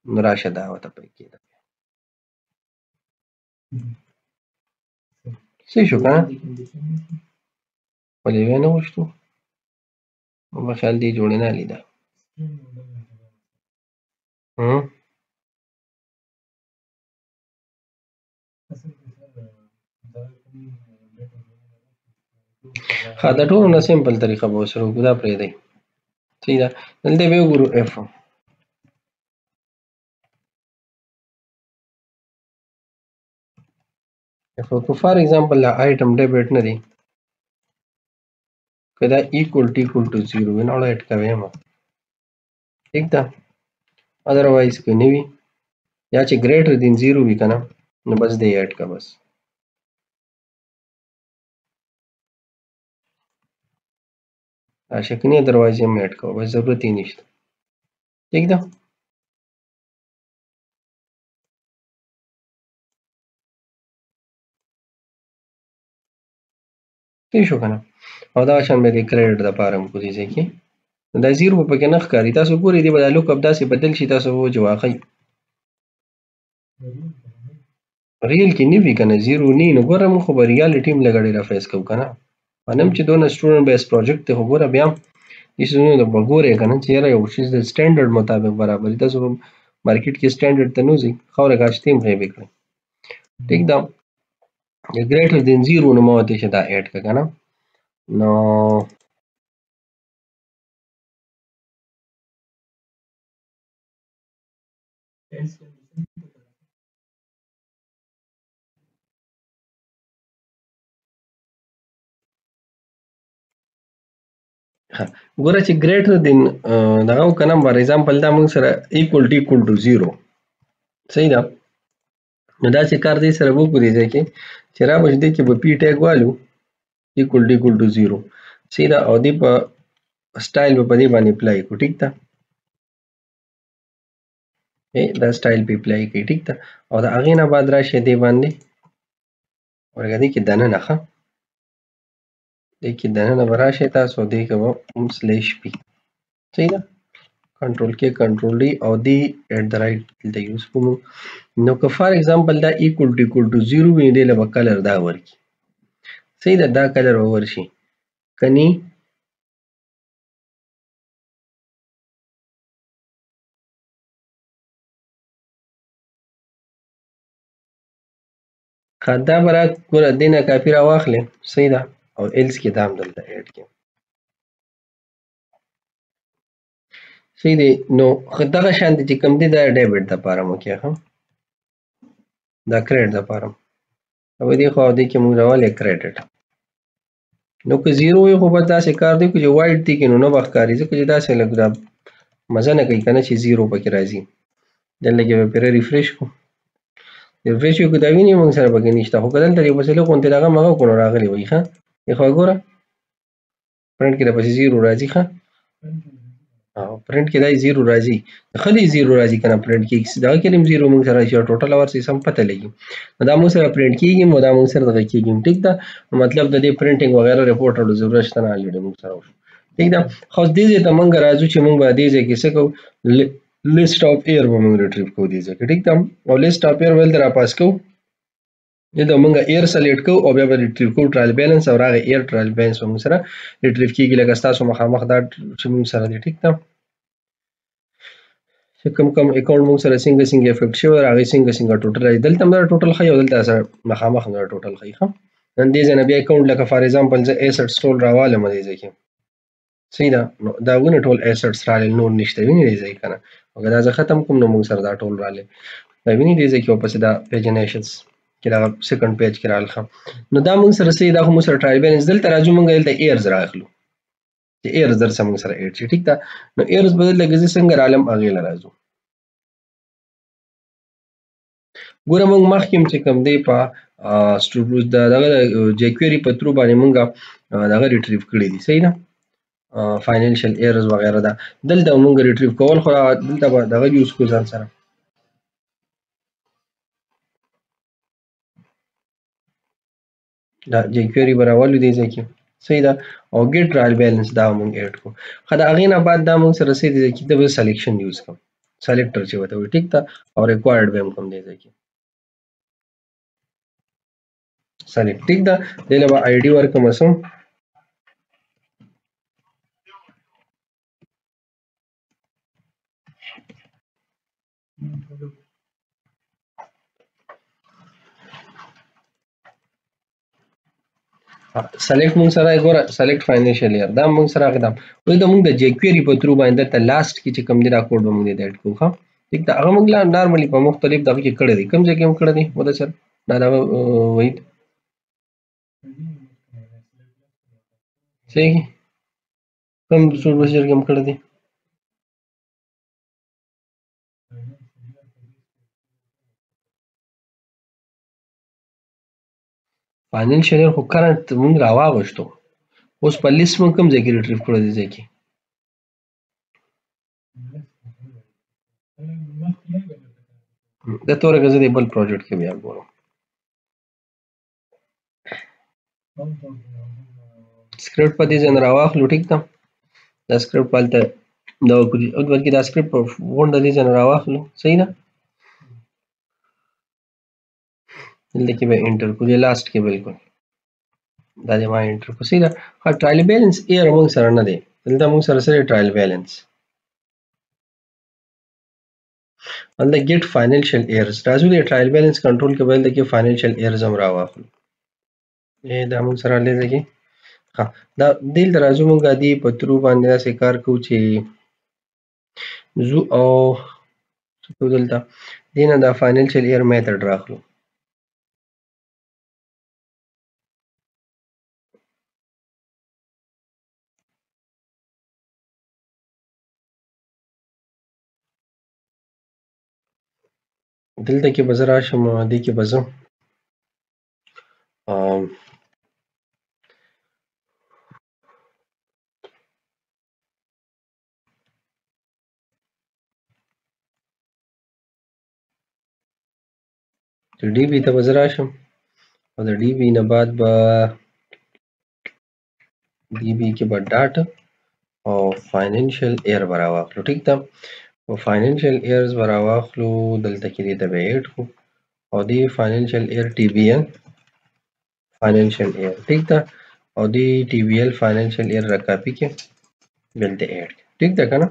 نو راشه دا ورته پکې ده صحیح شو که نه ولې ویې نه غوښتو په خیال دې جوړې نه لیده ښه د ټولو نه سمپل طریقه به ورسره وکړو دا پرېږدئ صحیح ده دلته به وګورو اف که فار ایگزامپل دا آیټم ډیبټ نه دی که دا ایکول ټو زیرو وي نو ایډ کوئ یم ټیک ده ادروایز که نه وي یا چې ګریټر دین زیرو وي که نه نو بس دی ایډ که بس شکنی ادروایز هم ایډ کوه بس ضرورت یې نشته ټیک ده صحیح شو که نه او دا شان به د کریډټ دپاره هم کړو دې ځای کې دا زیرو به پکې نه ښکاري تاسو ګورئ دې به دا لوک اپ داسې بدل شي تاسو به جواخئ ریل کې نه وي که نه زیرو نه نو ګوره موږ خو به ریالټي هم لږه ډېره فیس کوو که نه منم چې دونه سټوډنټ بیس پروجیکټ دی خو ګوره بیا هم دې څیزونو ته به ګورئ که نه چې یاره یو شیز د سټینډرډ مطابق برابري تاسو به مارکیټ کې سټینډرډ ته نه ځئ خاوره کاشتې هم غیبې کړئ ټیک ده greater than 0 نو ما ورته چې دا اډ کړه کنه نو ګوره چې greater than دغه کنه فار ایگزامپل دا موږ سره equal to 0 صحیح ده نو دا چې کار دی سره وکړو دی ځکه چې را بچ دی کې به پی ټیګ والو equal to 0 صحیح ده او دی په سټایل په دې باندې اپلای کو ټیک ده دا سټایل په اپلای کی ټیک ده او دا هغه نه بعد راشه دی باندې ورګه دی کې دنه نه دی کې دنه براشه تاسو دی کې هم سلیش پی صحیح ده کنټرول کې کنټرول دی او دی ایٹ د رائټ د یوز کوم نو که فار ایگزامپل دا equal to 0 وي دی له کلر دا ورکی صحیح ده دا کلر ورشي کني دا برا ګوره دینه کافي را واخلې صحیح ده او ایلس کې دام دلته اډ کې صحیح دی نو دغه شان چې کوم دی دا ډیبټ د پاره مو کې هم دا کریډټ د پاره او دې خو دې کې موږ راولې کریډټ نو که 0 وي خو به تاسو کار دی چې وایټ دی کې نو نه بخکاری ځکه چې تاسو لګ دا مزه نه کوي کنه چې 0 پکې راځي دلته کې به پر ریفریش کو ریفریش کو دا ویني موږ سره پکې نشته خو کله ته په سلو کوم ته دغه مغه کو راغلی وای ښه خو ګوره پرنٹ کې د پسې 0 راځي ښه او پرنٹ کې دای 0 راځي خلی 0 راځي کنه پرنٹ کې دا کې 0 موږ سره چې ټوټل اور سم پته لګي دا موږ سره پرنٹ کیږي مو دا موږ سره دغه کیږي ټیک ده مطلب د دې پرنټینګ وغیرہ ریپورټرو ضرورت شته نه الریډي موږ سره ټیک ده خو دې ته موږ راځو چې موږ به دې کې څه کو لیست اف ایر به موږ ریټریو کو دې ځکه ټیک ده او لیست اف ایر ول درا پاس کو دا موږ ایر سلیکټ کو او بیا به ریټریو کو ټرایل بیلانس او راغی ایر ټرایل بیلانس موږ سره ریټریو کیږي لکه تاسو مخامخ دا چې موږ سره دی ټیک ده چې کوم اکاونټ موږ سره څنګه افیکټ شوی راغی څنګه ټوټل راځي دلته موږ ټوټل خي او دلته سره مخامخ موږ ټوټل خي ښه نن دې ځنه بیا اکاونټ لکه فار ایگزامپل زه ایسټس ټول راواله مې ځکه صحیح ده نو دا ونه ټول ایسټس رااله نور نشته ویني دی ځکه کنه او دا زه ختم کوم نو موږ سره دا ټول رااله دا ویني دی ځکه په دا پیجنیشنز کې دا سیکنډ پیج کې رااله نو دا موږ سره سي دا موږ سره ټرایل بیلانس دلته راځو موږ دلته ایرز راغلو چې ایرز در سم سره ایډ شي ټیک ده نو ایرز بدل لګي څنګه عالم اغه راځو ګوره موږ مخکې چې کوم دی په سټوډیوز دغه جیکويري په ترو باندې موږ دغه ریټریو کړی دي صحیح ده فاینانشل ایررز وغیرہ دا دلته موږ ریټریو کول خو دلته به دغه یوز کو ځان سره دا جیکويري براولو دي ځکه صحیح ده او ګیټ ټرایل بیلانس دا موږ اډ کو خدای هغه نه بعد دا موږ سره سي دي چې د سلیکشن یوز کوم سلیکټر چې وته ټیک ده او ریکوایرډ به کوم دی ځکه سلیکټ ټیک ده دله به آی ډي ورکوم اسم سلیکټ موږ سره ګوره سلیکټ فاینانشل ایئر دا موږ سره غدم وای دا موږ د جیکويري په ترو باندې ته لاست کې چې کوم دی دا کوډ به موږ دې اډ کوو ها ټیک دا هغه موږ لا نارملی په مختلف دغه کې کړی دي کوم ځای کې هم کړی دي ودا سر دا وای صحیح کوم څور بشر کې هم کړی دي فاینانشل ایئر خو کرنٹ موږ راواغشتو اوس په لیست موږ کوم ځای کې ریټریو کړی دی ځای کې د تور غزه دی بل پروجیکټ کې بیا ګورم سکرپټ په دې ځای راواخلو ټیک ده دا سکرپټ پالته دا وکړي او ورکې دا سکرپټ په غونډه دې ځای راواخلو صحیح ده دلته کې به انټر کو دې لاست کې بالکل دا دې ما انټر کو صحیح ده ها ټرایل بیلانس ایر موږ سره نه دی دلته موږ سره سره ټرایل بیلانس and the get financial errors راځو د ټرایل بیلانس کنټرول کې بل د کې فاینانشل ایررز هم راواخلو دا موږ سره لیدل کې ها دا دلته راځو موږ دې په ترو باندې داسې کار کوو چې ځو او څه کوو دلته دې نه دا فاینانشل ایئر میتھډ راخلو. دلته کې به زه راشم دې کې به زه د ډي بي ته به زه راشم او د ډي بي نه بعد به ډي بي کې به ډاټ او فاینانشل ایر به راواخلو. ټیک ده او فاینانشل ایرز به راواخلو دلته کې دې ته به ایډ کړو او دې فاینانشل ایر ټي بي ایل فاینانشل ایر ټیک ده او دې ټي بي ایل فاینانشل ایر را کاپي کې دلته ایډ ټیک ده کنه.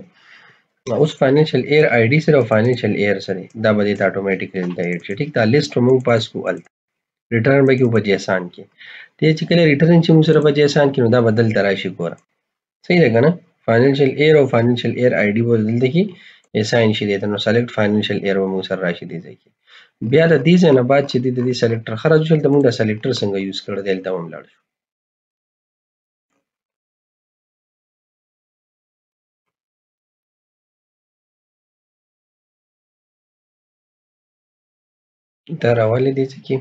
اوس فاینانشل ایر آی ډي سره او فاینانشل ایر سره دا به دې ته اتوماتیکلی دلته ایډ شي. ټیک ده لیست موږ پاس کوو الته ریټرن به کوو په جیسان کې دې چې کله ریټرن چې موږ سره په جیسان کې نو دا به دلته راشي ګوره صحیح ده کنه. فاینانشل ایر او فاینانشل ایر آی ډي به دلته کې اساین شي دې ته نو سلیکټ فاینانشل ایر به موږ سره راشي دې ځای کې بیا د دې ځای نه بعد چې د دې سلیکټر ښه راځو دلته موږ دا سلیکټر څنګه یوز کړی دی دلته هم لاړ شو. دا راولې دې ځای کې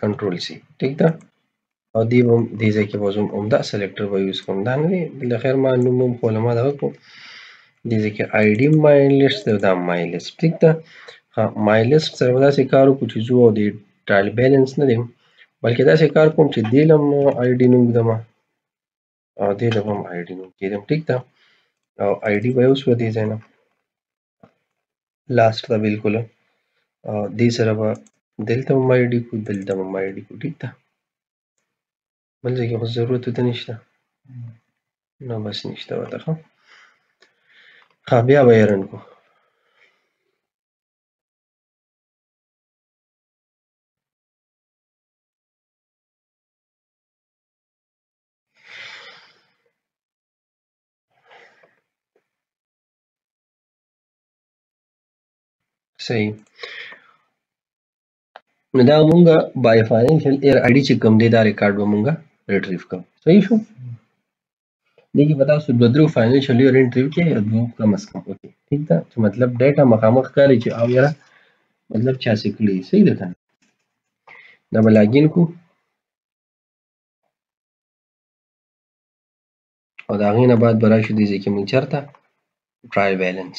کنټرول سی ټیک ده او دې به دې ځای کې به زه همدا سلیکټر به یوز کوم دا نه دی د خیر ما نوم هم خو له ما دغه کړو دې ځای کې آی ډي مای لیست دی او دا مای لیست ټیک ده. ها مای لیست سره به داسې کار وکړو چې ځو او د ټرایل بیلنس نه دی بلکې داسې کار کوم چې دې له هم آی ډي نوم ږدم او دې له هم آی ډي نوم کېږدم ټیک ده او آی ډي به یې وسوه دې ځای نه لاست ته بالکل او دې سره به دلته هم آی ډي کو دلته هم آی ډي کو ټیک ده بل ځای کې خو ضرورت ورته نشته نو بس نشته ورته ښه بیا به یې رن کو. صحیح نو دا مونږه بای فاینانشل ایر آی ډي چې کوم دی دا ریکارډ به مونږه ریټریو کوو صحیح شو. دې کې به تاسو دوه درې فاینانشل ایر انټریو کې یا دوه کم از کم وکړي ټیک ده چې مطلب ډیټا مخامخ ښکاري چې او یاره مطلب چا څه کړي صحیح ده کنه. دا به لاګین کو او د هغې نه بعد به راشو دې ځای کې مونږ چېرته ټرایل بیلنس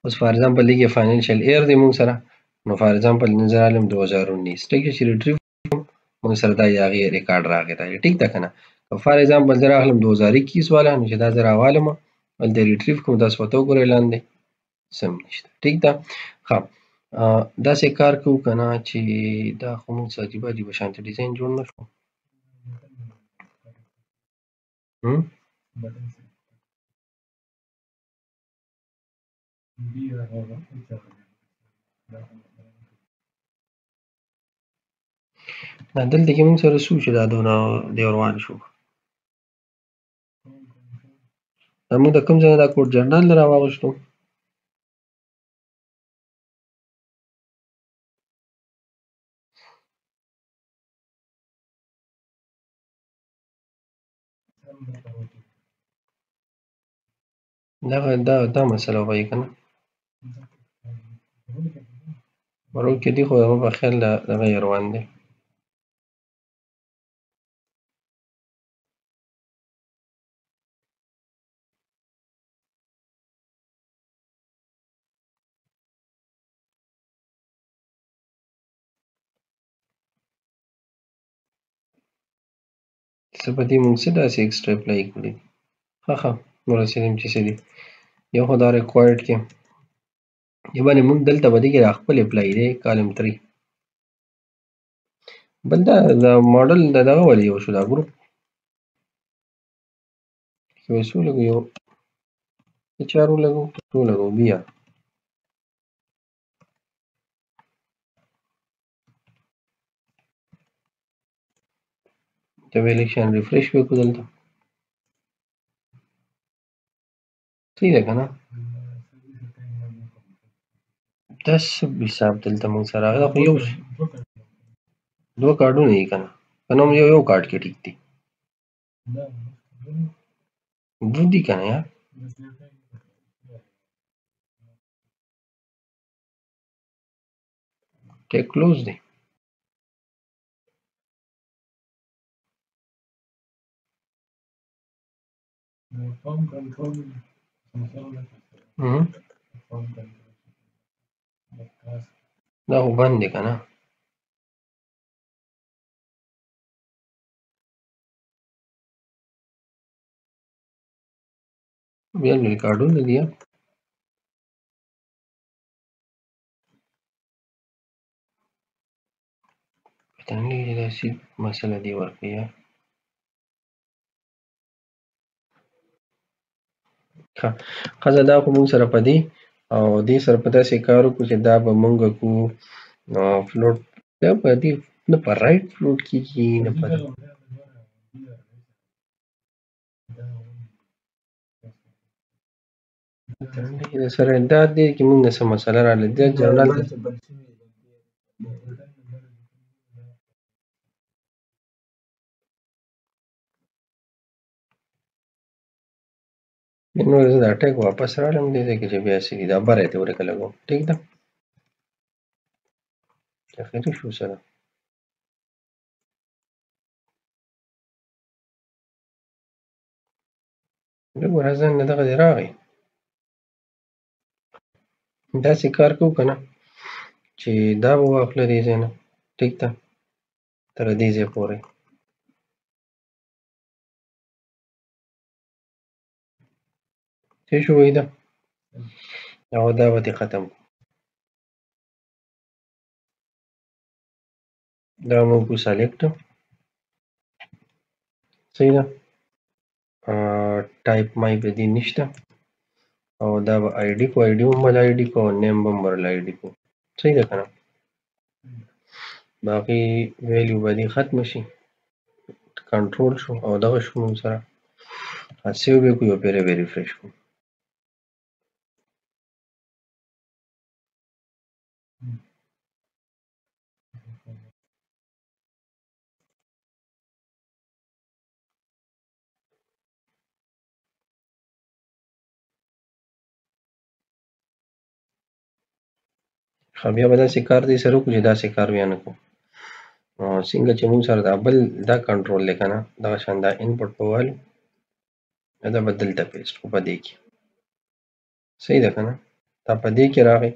اوس فار ایگزامپل دې کې فاینانشل ایر دی مونږ سره نو فار ایگزامپل نن زه رالم 2019 ټیک ده چې ریټریو مونږ سره دا هغې ریکارډ راغی دا ټیک ده که نه. فار ایگزامپل زه راغلم 2021 والا نو چې دا زه راوالم هلته ریټریو کوم تاسو ورته وګورئ لاندې سم نشته ټیک ده. ښه داسې کار کوو که نه چې دا خو موږ څه عجیبه عجیبه شانته ډیزاین جوړ نه شو دلته کې موږ سره څو چې دا دونه دی روان شو دا موږ د کوم ځای نه دا کوډ جرنال نه راواغوستو دا مسله وایي که نه وروکې دي خو هغه په خیال دغه یې روان دی څه په دې موږ څه داسې ایکسټرا اپلای کړي ښه ورسېدم چې څه دي یو خو دا ریکوایرډ کې یعنې موږ دلته به دې کې دا خپل اپلای دی کالم 3 بل دا ماډل د دغه ولې یو شو دا ګروپ کې به څو لګو یو HR ولګو څو لګو بیا ته ویلی شان ریفریش وکړو دلته صحیح ده که نه دا څه حساب دلته موږ سره راغلی دا خو یو دوه کارډونه دي که نه که نه هم یو کارډ کې ټیک دي دوه دي که نه یار ټیک کلوز دی دا خو بند دی که نه بیا ریکارډونه دي پته نه لګي چې داسې مسله دې ورکوي ښځه دا خو موږ سره په دې او دې سره په داسې کار وکړو چې دا به موږ کوو فلوټ دا په دې نه په رایټ فلوټ کېږي نه په سره دا دی چې موږ نه څه مسله راغله دا جنرال نو زه دا ټیک واپس راغلم دې ځای کې چې بیا څه دي دا بره ته ورکه لګوم ټیک ده اخري شو سره لږ ورځن نه دغه دې راغی داسې کار کوو که نه چې دا به واخله دې ځای نه ټیک ده تر دې ځای پورې څه شو وایي او دا به دې ختم کړو دا موږ کو سلیکټ صحیح ده ټایپ مای په دې نشته او دا به آی ډي کو آی ډي هم بل آی ډي کو نیم به هم ورله آی ډي کو صحیح ده که نه باقي ویلیو به دې ختمه شي کنټرول شو او دغه شو موږ سره سیو به کو یو پیره به ریفریش کو بیا به داسې کار دې سره وکړو چې داسې کار بیا نه کوو څنګه چې موږ سره دا بل دا کنټرول دی که نه دغه شان دا انپوټ به والو دا به دلته پیسټ کړو په دې کې صحیح ده که نه دا په دې کې راغی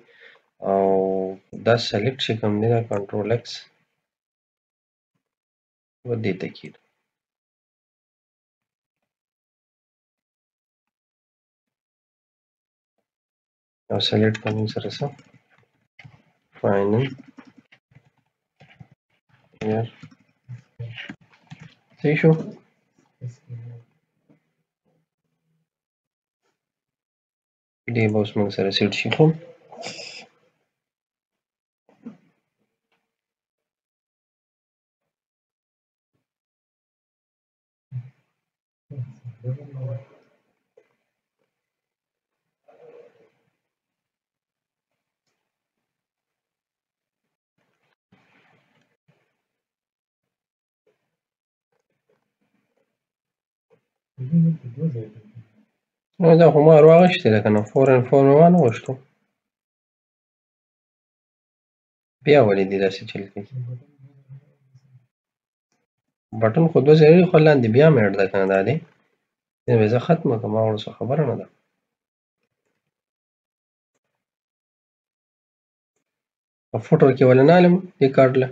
او دا سلیکټ چې کوم دی دا کنټرول ایکس به دې ته کېږدو او سلیکټ به موږ سره څه فاینل یار صحیح شو دې به اوس موږ سره سیټ شي خو دا خو ما راغشتې ده که نه 4 مې وانه غوښتو بیا ولې دې داسې چل کوي بټن خو دوه ځایه خو لاندې بیا مې اډ ده که نه دا دی دا به زه ختمه کړم ما ورڅخه خبره نه ده په فوټو کې ولې نه علم دې کارډ له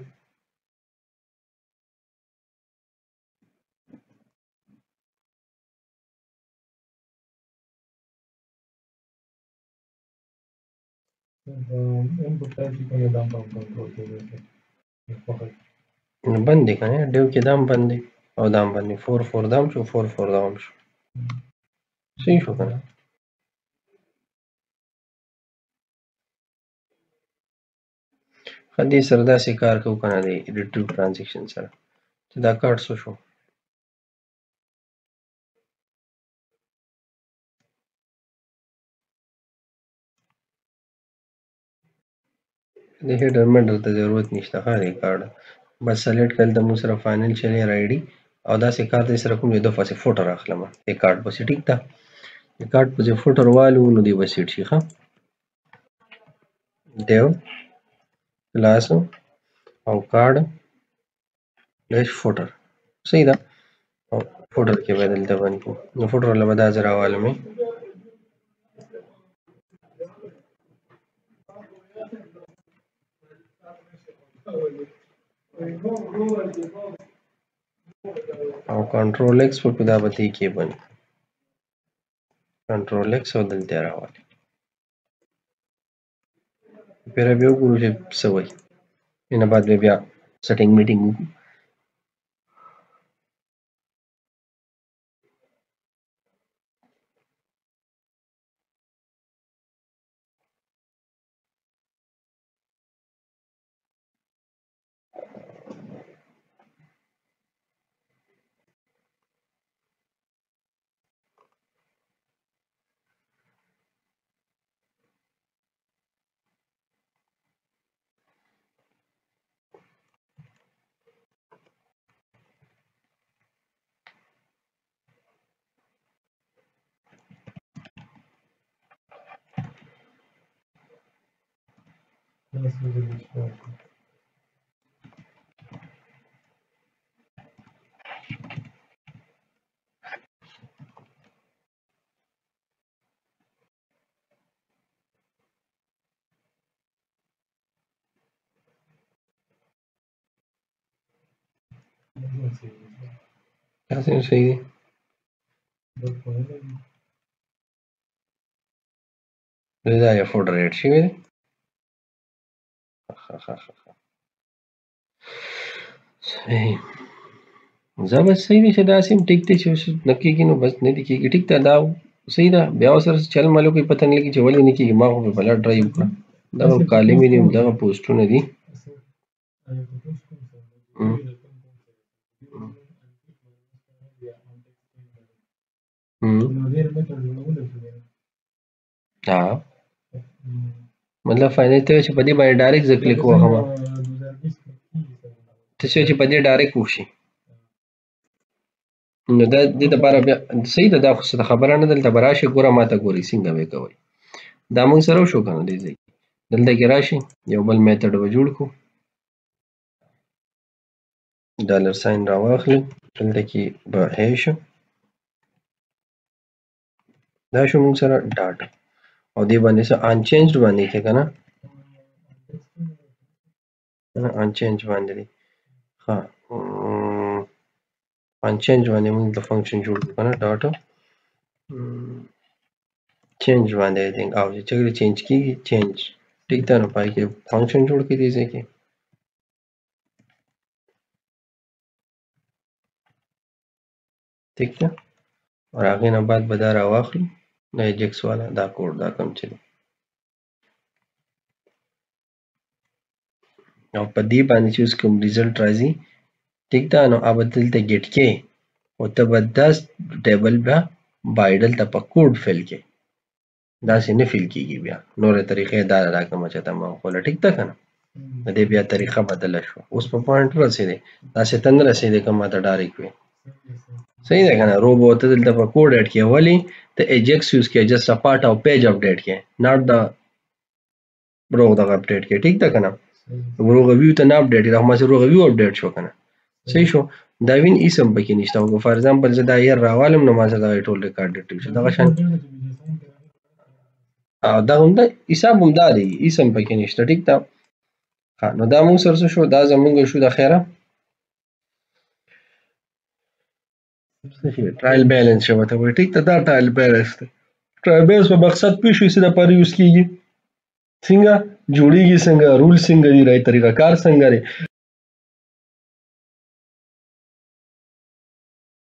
نو بند دی که نه ډیو کې دام بند دی او دام بند دی 4 دام شو 4 دام شو صحیح شو که نه ښه دې سره داسې کار کوو که نه دی ایډیټیو ټرانزیکشن سره چې دا کارډ څه شو د هیډر منډر ته ضرورت نشته ښه دی کارډ بس سلیکټ کړل د موږ سره فاینانشل ایئر آی ډي او داسې کار دی سره کوم دی د پسې فوټر اخلم د کارډ پسې ټیک ده د کارډ پسې فوټر والو نو دی بسیټ شي ښه دیو کلاس او کارډ داش فوټر صحیح ده او فوټر کې به دلته باندې نو فوټر له به دا زه راوالمې او کنټرول ایکس په دا به تی کې باندې کنټرول ایکس او دلته راوالي بیا بیا وګورو چې څه وایي نه بعد بیا سیټینګ میټینګ وکړو تاسو صحیح دی دا یو فوټر ایډ شوی دی صحیح زه بس صحیح دی چې داسې هم ټیک دی چې نه کېږي نو بس نه دي کېږي ټیک ده دا صحیح ده بیا ورسره چل مالو کوي پته نه لګي چې ولې نه کېږي ما خو په بلا ټرای وکړه دغه کالمې دي دغه پوسټونه دي مطلب فاینل ته چې په دې باندې ډایرکټ زه کلیک وهم ته چې په دې ډایرکټ وشي نو دا دې لپاره بیا صحیح ده دا خو څه خبره نه دلته به راشي ګوره ماته ګورئ څنګه به کوئ دا موږ سره وشو که نه دې ځای دلته کې راشي یو بل میتډ به جوړ کړو ډالر ساین راواخلئ دلته کې به هیش دا شو موږ سره ډاټ او دې باندې څه انچینجډ باندې کې که نه انچینج باندې دی ښه انچینج باندې موږ د فنکشن جوړ کړو که نه ډاټ چینج باندې او چې چېرې چینج کېږي چینج ټیک ده نو پای کې فنکشن جوړ کړي دې ځای کې ٹھیک ده اور هغې نه بعد به دا راواخلو دا ایجکس والا دا کوډ دا کوم چې دی او په دې باندې چې اوس کوم ریزلټ راځي ټیک ده نو अब دلته ګیټ کې او ته به دا ټیبل بیا باید دلته په کوډ فیل کې داسې نه فیل کېږي بیا نورې طریقې دا راکړمه چې ته ما وښوله ټیک ده که نه د دې بیا طریقه بدله شوه اوس په پوینټ ورسېدی داسې ته نه رسېدی که ما ته ډایرکټ وي صحیح ده که نه رو به ورته دلته په کوډ اډ کې ولې ته ایجکس یوز کې جسټ ا پارټ او پیج اپډیټ کې ناټ د روغ دغه اپډیټ کې ټیک ده که نه روغ ویو ته نه اپډیټ دا ما چې روغ ویو اپډیټ شو که نه صحیح شو دا وین ایسم پکې نشته او فار ایگزامپل زه دا ایر راوالم نو ما سره دغه ټول ریکارډ ډیټ شو دغه شان او دا هم دا حساب هم دا دی ایسم پکې نشته ټیک ده نو دا موږ سره څه شو دا زموږ شو د خیره ټرایل بیلنس شو ته وایي ټیک ده دا ټرایل بیلنس دی ټرایل بیلنس په مقصد پوه شوي څه دپاره یوز کېږي څنګه جوړیږي څنګه رول څنګه دی رای طریقه کار څنګه دی